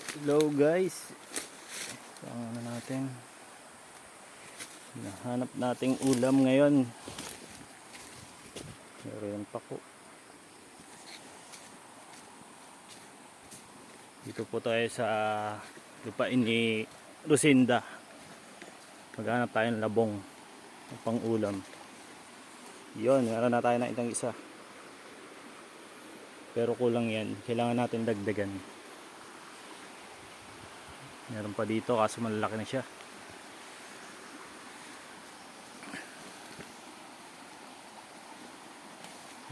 Hello guys. Ano natin? Nahanap nating ulam ngayon. Meron pa ko. Dito po tayo sa lupain ni Lucinda. Maghanap tayo ng labong pang ulam. Yun, meron na tayo na itong isa. Pero kulang yan. Kailangan natin dagdagan. Meron pa dito kaso malalaki na siya.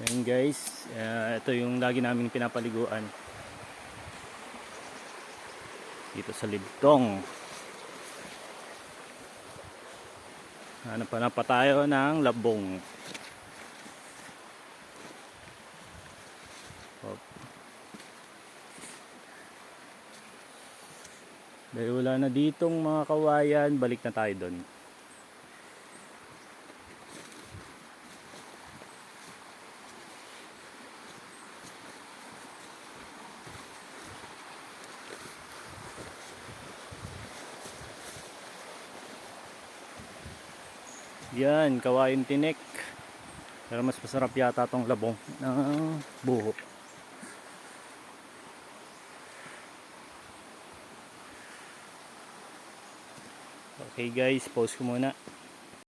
Ayan guys, ito yung lagi namin pinapaliguan dito sa Libtong. Hanap pa tayo ng labong. Dahil wala na ditong mga kawayan, balik na tayo doon. Yan, kawayan tinik. Pero mas masarap yata tong labong ng buho. Okay guys, pause ko muna.